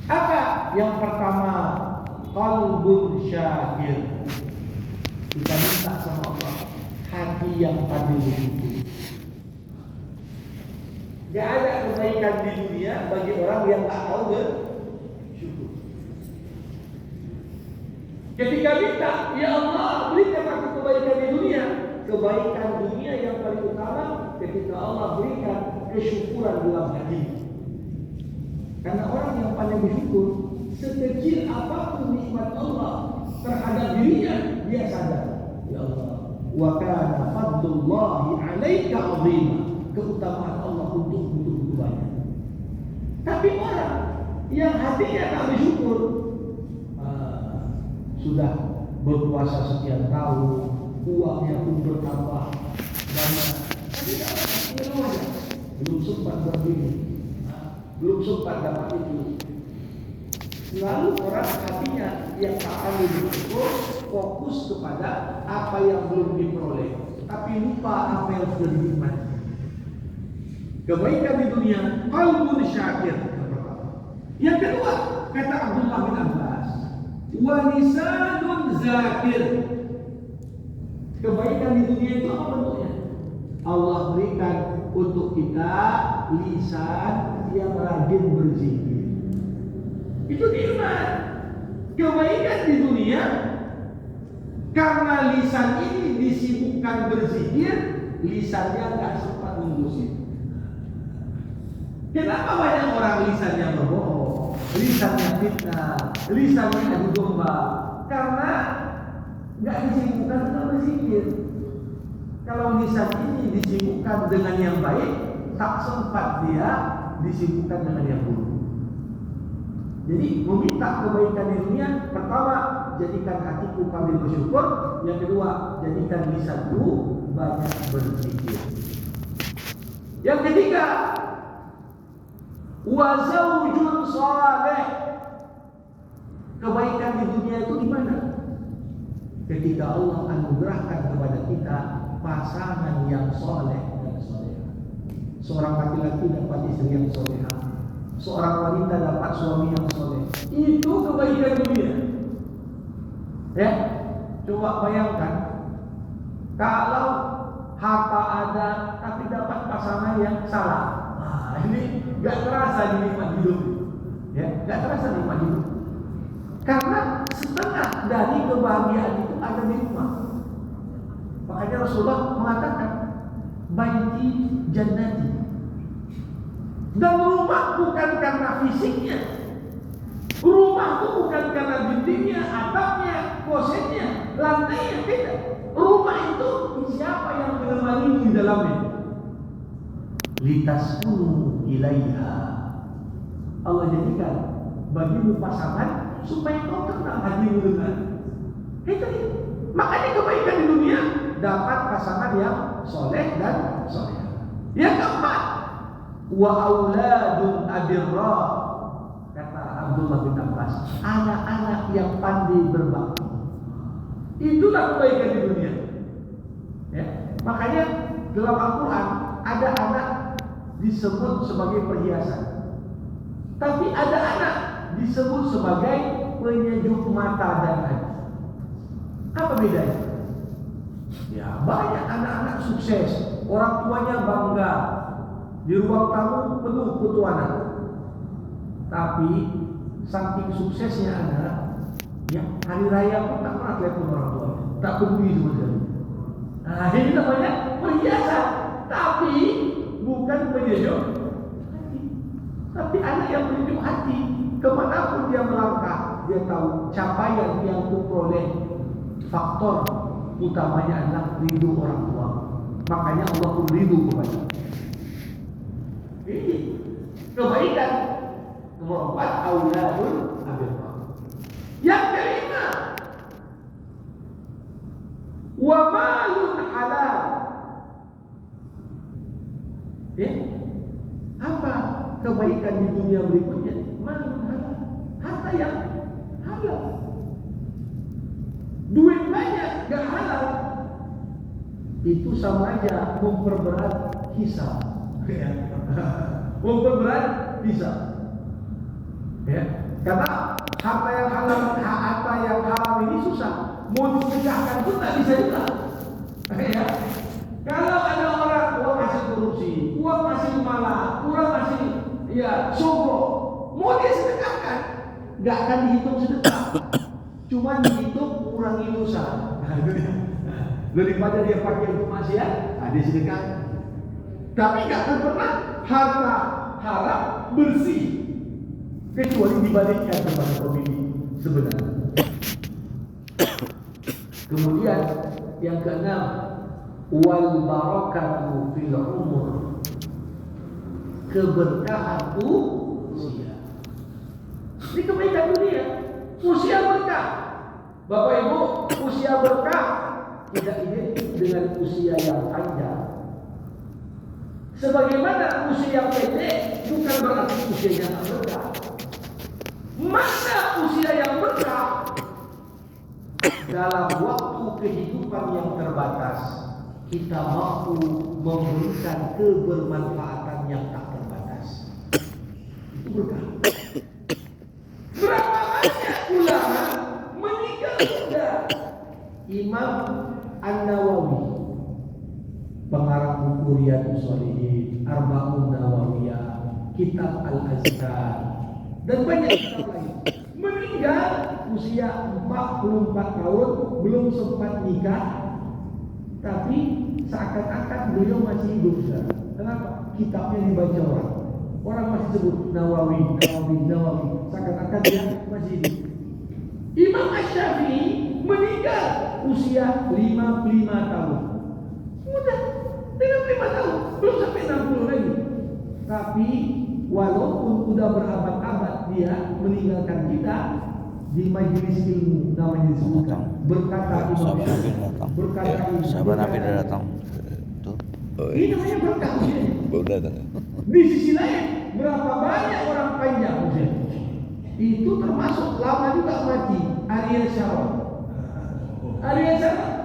Apa yang pertama? Qalbun syakir. Kita minta sama Allah hati yang pandai bersyukur. Gak ada kebaikan di dunia bagi orang yang tak tahu bersyukur. Ketika minta, ya Allah berikan aku kebaikan di dunia. Kebaikan dunia yang paling utama ketika Allah berikan kesyukuran dalam hati. Karena orang yang pandai bersyukur, sekecil apapun nikmat Allah terhadap dirinya, dia sadar, ya Allah, wa kana fadlullahi 'alaika 'azima. Keutamaan Allah untuk begitu banyak. Tapi orang yang hatinya tak bersyukur, sudah berpuasa sekian tahun, uangnya pun bertambah banyak, tapi belum sempat berbini, belum sempat dapat itu. Lalu orang hatinya yang tak pandai bersyukur fokus kepada apa yang belum diperoleh, tapi lupa apa yang sudah dinikmati. Kebaikan di dunia, qalbun syakir. Yang kedua, kata Abdullah bin Abbas, wa lisanun zakir. Kebaikan di dunia itu apa bentuknya? Allah berikan untuk kita lisan yang rajin berzikir. Itu nikmat. Kebaikan di dunia karena lisan ini disibukkan berzikir, lisannya nggak sempat mengusir. Kenapa banyak orang lisannya berbohong, lisannya fitnah, lisannya adu domba? Karena nggak disibukkan dengan berzikir. Kalau lisan ini disibukkan dengan yang baik, tak sempat dia disibukkan dengan yang buruk. Jadi meminta kebaikan di dunia, pertama jadikan hatiku pandai bersyukur, yang kedua jadikan lisanku banyak berzikir. Yang ketiga, wa zaujun saleh. Kebaikan di dunia itu di mana? Ketika Allah anugerahkan kepada kita pasangan yang soleh dan soleha. Seorang laki-laki dapat istri yang soleha, seorang wanita dapat suami yang soleh. Itu kebaikan dunia. Ya, coba bayangkan kalau harta ada tapi dapat pasangan yang salah. Nah, ini gak terasa nikmat hidup. Ya, gak terasa nikmat hidup. Karena setengah dari kebahagiaan itu ada di rumah. Makanya Rasulullah mengatakan baiti jannati. Dan rumah bukan karena fisiknya. Rumah itu bukan karena dindingnya, atapnya, kosennya, lantainya, tidak. Rumah itu siapa yang menemani di dalamnya? Litaskunu ilaiha. Allah jadikan bagimu pasangan supaya kau tenang hatimu dengan. Itu. Makanya kebaikan di dunia dapat pasangan yang soleh dan soleh. Yang keempat, wa auladun abirra. Kata Abdullah bin Abbas, anak-anak yang pandai berbakti. Itulah kebaikan di dunia. Ya, makanya dalam Al-Quran ada anak disebut sebagai perhiasan, tapi ada anak disebut sebagai penyejuk mata dan hati. Apa bedanya? Ya, banyak anak-anak sukses, orang tuanya bangga, di ruang tamu penuh foto anak. Tapi saking suksesnya anak, ya hari raya pun tak pernah telepon orang tuanya, tak peduli sama sekali. Nah, ini namanya perhiasan, tapi bukan penyejuk hati. Tapi anak yang penyejuk hati, kemanapun dia melangkah, dia tahu capaian yang diperoleh. Faktor utamanya adalah ridho orang tua. Makanya Allah pun ridho kepada. Ini kebaikan. Nomor 4, auladun abirra. Yang kelima, wa malun halal. Ya, apa kebaikan di dunia berikutnya? Malun halal, harta yang halal. Duit banyak gak halal, itu sama aja memperberat hisab. Memperberat hisab. Ya, karena harta yang haram ini susah. Mau disedekahkan pun tak bisa juga. Ya. Kalau ada orang uang hasil korupsi, uang hasil malah, uang hasil sombong, mau dia sedekahkan, nggak akan dihitung sedekah. Cuma dihitung kurangi dosa. Daripada dia pakai untuk maksiat, dia sedekah. Tapi nggak akan pernah harta haram bersih kecuali dibalikkan kepada pemilik sebenarnya. Kemudian yang keenam, wal barakatu fil umur, keberkahan usia. Ini kebaikan dunia, usia berkah. Bapak Ibu, usia berkah tidak identik dengan usia yang panjang. Sebagaimana usia yang pendek bukan berarti usianya tak berkah. Mana usia yang berkah? Dalam waktu kehidupan yang terbatas, kita mampu memberikan kebermanfaatan yang tak terbatas. Itu berkah. Berapa banyak ulama meninggal muda? Imam An-Nawawi, pengarang buku Riyadhus Shalihin, Arba'un Nawawiyah, Kitab Al-Azkar, dan banyak kitab lain, meninggal usia 44 tahun, belum sempat nikah, tapi seakan-akan beliau masih hidup. Kenapa? Kitabnya dibaca orang. Orang masih sebut Nawawi, seakan-akan dia masih hidup. Imam Asy-Syafi'i meninggal usia 55 tahun. Mudah, 55 tahun, belum sampai 60 lagi. Tapi walaupun sudah berabad-abad dia meninggalkan kita, di majelis ilmu namanya disebutkan, berkata Imam Syafi'i, berkata Imam sahabat Nabi sudah datang. Ini namanya berkah usia. Di sisi lain, berapa banyak orang panjang usia? Itu termasuk lama juga mati. Ariel Sharon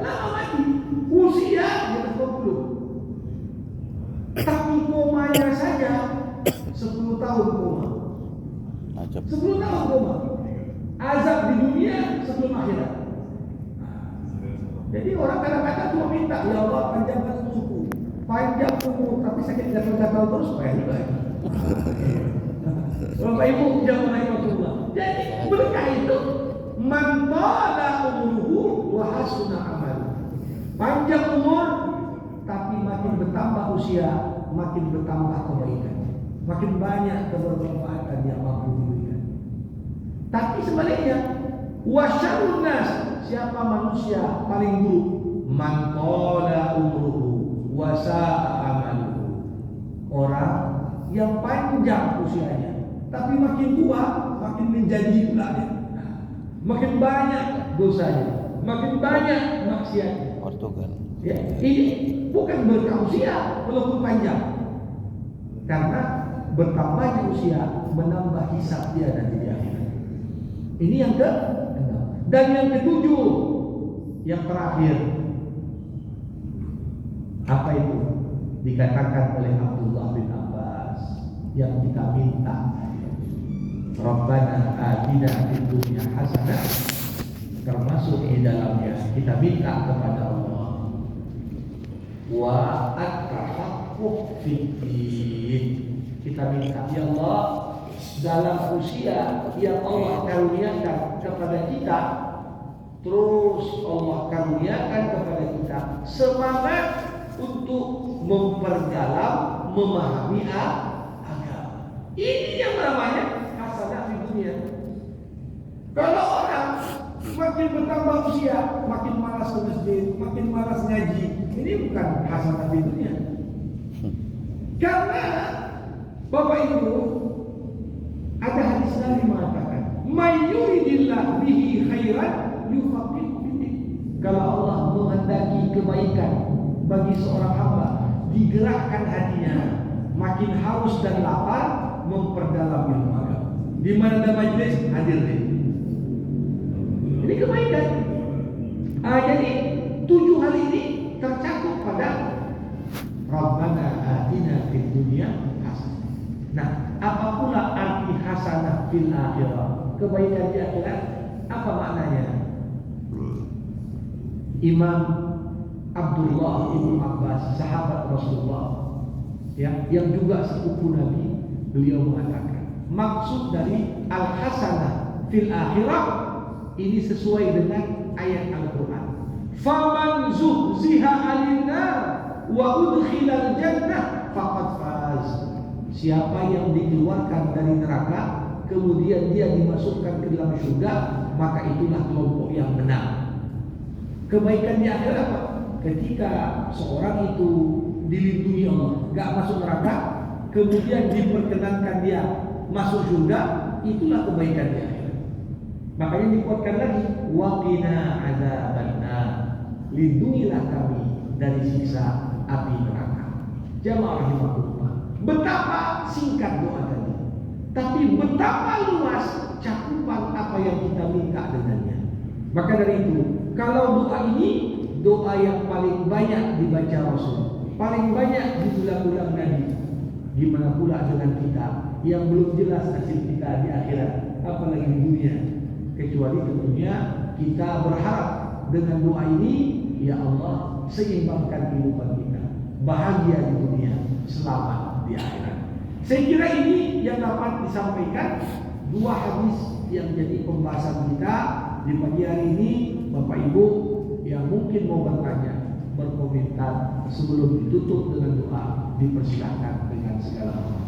lama mati, usia di atas 20. Tapi komanya saja 10 tahun koma. 10 tahun koma. Azab di dunia sebelum akhirat. Jadi orang kadang-kadang cuma minta, ya Allah panjangkan umurku, panjang umur, tapi sakit gatal-gatal terus, payah juga. Bapak Ibu jangan rahimahullah. Jadi berkah itu man tala umuruhu wa hasuna amal. Panjang umur tapi makin bertambah usia, makin bertambah kebaikan. Makin banyak kebermanfaatan yang mampu diberikan. Tapi sebaliknya, wasyarun nas, siapa manusia paling buruk? Man tala umuruhu wa sa'a amaluhu. Orang yang panjang usianya, tapi makin tua, makin menjanji pula dia. Makin banyak dosanya, makin banyak maksiatnya. Portugal. Ya, ini bukan berkah usia walaupun panjang, karena bertambahnya usia menambah hisab dia nanti di akhirat. Ini yang ke-6. Dan yang ke-7, yang terakhir, apa itu? Dikatakan oleh Abdullah bin Abbas yang kita minta, Rabbana atina fid dunya hasanah, termasuk di dalamnya kita minta kepada Allah wa at-tafaqquh fid-din. Kita minta, ya Allah, dalam usia yang Allah karuniakan kepada kita, terus Allah karuniakan kepada kita semangat untuk memperdalam, memahami agama. Ini yang namanya hasanah di dunia. Kalau orang makin bertambah usia, makin malas ke masjid, makin malas ngaji, ini bukan hasanah di dunia. Karena Bapak Ibu, ada hadis Nabi mengatakan, "May yuridillah bihi khairan yufaqihu fid-din." Kalau Allah menghendaki kebaikan bagi seorang hamba, digerakkan hatinya, makin haus dan lapar, memperdalam ilmu agama. Di mana ada majelis, hadir deh. Ini kebaikan. Jadi 7 hal ini tercakup pada Rabbana atina fid dunya hasanah. Nah, apa pula arti hasanah fil akhirah. Kebaikan di akhirat apa maknanya? Imam Abdullah ibn Abbas, sahabat Rasulullah, ya, yang juga sepupu Nabi, beliau mengatakan maksud dari al-hasanah fil akhirah ini sesuai dengan ayat Al-Quran. Faman zuhziha 'anil nar wa udkhilal jannah faqad faz. Siapa yang dikeluarkan dari neraka kemudian dia dimasukkan ke dalam surga, maka itulah kelompok yang menang. Kebaikan di akhirat apa? Ketika seorang itu dilindungi Allah, gak masuk neraka, kemudian diperkenankan dia masuk surga, itulah kebaikan di akhirat. Makanya dikuatkan lagi, waqina adzabannar, lindungilah kami dari siksa api neraka. Jamaah rahimakumullah. Betapa singkat doa tadi, tapi betapa luas cakupan apa yang kita minta dengannya. Maka dari itu, kalau doa ini doa yang paling banyak dibaca Rasul, paling banyak diulang-ulang Nabi. Gimana pula dengan kita yang belum jelas nasib kita di akhirat, apalagi di dunia. Kecuali tentunya kita berharap dengan doa ini, ya Allah, seimbangkan kehidupan kita, bahagia di dunia, selamat di akhirat. Saya kira ini yang dapat disampaikan, dua hadis yang jadi pembahasan kita di pagi hari ini. Bapak Ibu yang mungkin mau bertanya, berkomentar sebelum ditutup dengan doa, dipersilakan dengan segala hormat.